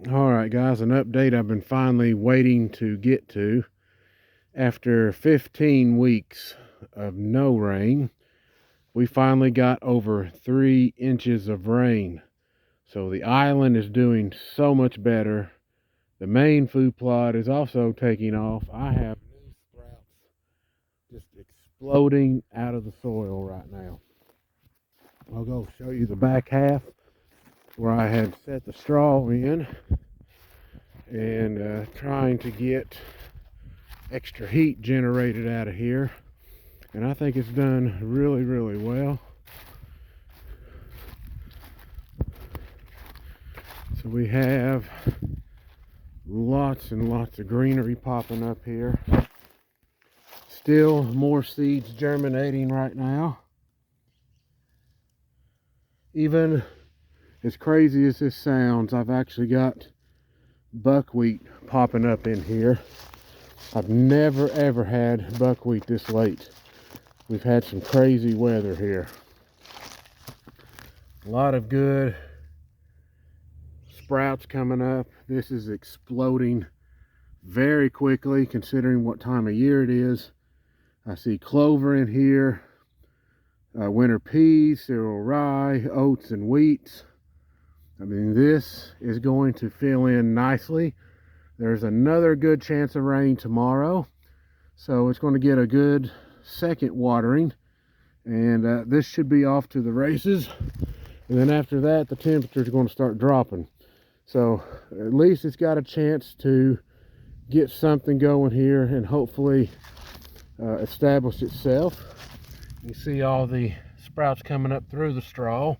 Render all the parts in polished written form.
All right, guys, an update I've been finally waiting to get to. After 15 weeks of no rain, we finally got over 3 inches of rain. So the island is doing so much better. The main food plot is also taking off. I have new sprouts just exploding out of the soil right now. I'll go show you the back half where I had set the straw in and trying to get extra heat generated out of here, and I think it's done really well. So we have lots and lots of greenery popping up here. Still more seeds germinating right now. Even as crazy as this sounds, I've actually got buckwheat popping up in here. I've never ever had buckwheat this late. We've had some crazy weather here. A lot of good sprouts coming up. This is exploding very quickly considering what time of year it is. I see clover in here, winter peas, cereal rye, oats, and wheat. I mean, this is going to fill in nicely. There's another good chance of rain tomorrow, so it's going to get a good second watering, and this should be off to the races. And then after that, the temperatures are going to start dropping. So at least it's got a chance to get something going here and hopefully establish itself. You see all the sprouts coming up through the straw.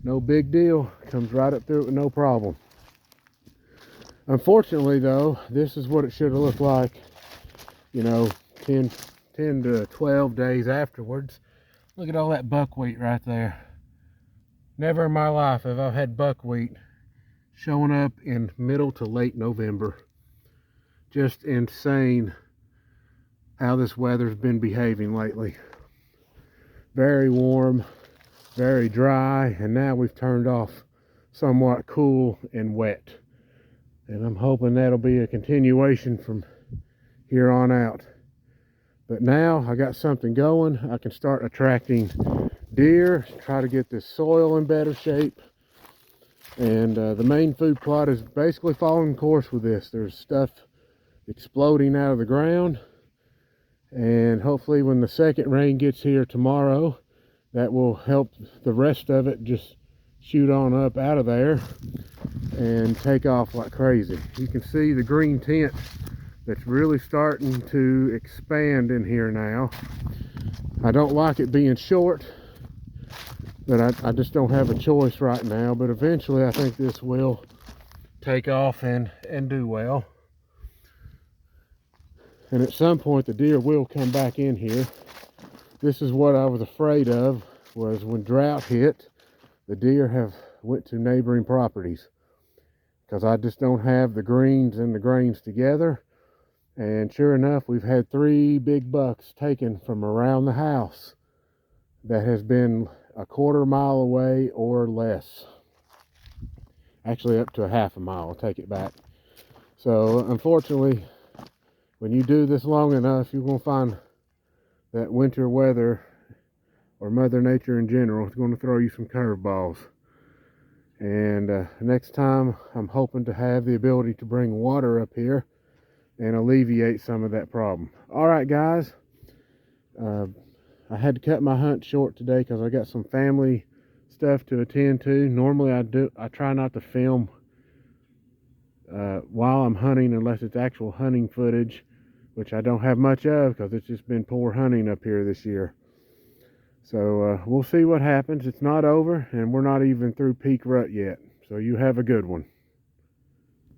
No big deal. Comes right up through it with no problem. Unfortunately, though, this is what it should have looked like, you know, 10 to 12 days afterwards. Look at all that buckwheat right there. Never in my life have I had buckwheat showing up in middle to late November. Just insane how this weather's been behaving lately. Very warm, very dry, and now we've turned off somewhat cool and wet. And I'm hoping that'll be a continuation from here on out. But now I got something going. I can start attracting deer, try to get this soil in better shape. And the main food plot is basically following course with this. There's stuff exploding out of the ground, and hopefully when the second rain gets here tomorrow, that will help the rest of it just shoot on up out of there and take off like crazy. You can see the green tent that's really starting to expand in here now. I don't like it being short, but I just don't have a choice right now. But eventually I think this will take off and do well. And at some point the deer will come back in here. This is what I was afraid of, was when drought hit, the deer have went to neighboring properties, because I just don't have the greens and the grains together. And sure enough, we've had 3 big bucks taken from around the house that has been a quarter mile away or less. Actually up to a half a mile, I'll take it back. So unfortunately, when you do this long enough, you're going to find that winter weather, or Mother Nature in general, is going to throw you some curveballs. And next time, I'm hoping to have the ability to bring water up here and alleviate some of that problem. All right, guys. I had to cut my hunt short today because I got some family stuff to attend to. Normally, I try not to film while I'm hunting unless it's actual hunting footage, which I don't have much of because it's just been poor hunting up here this year. So we'll see what happens. It's not over, and we're not even through peak rut yet. So you have a good one.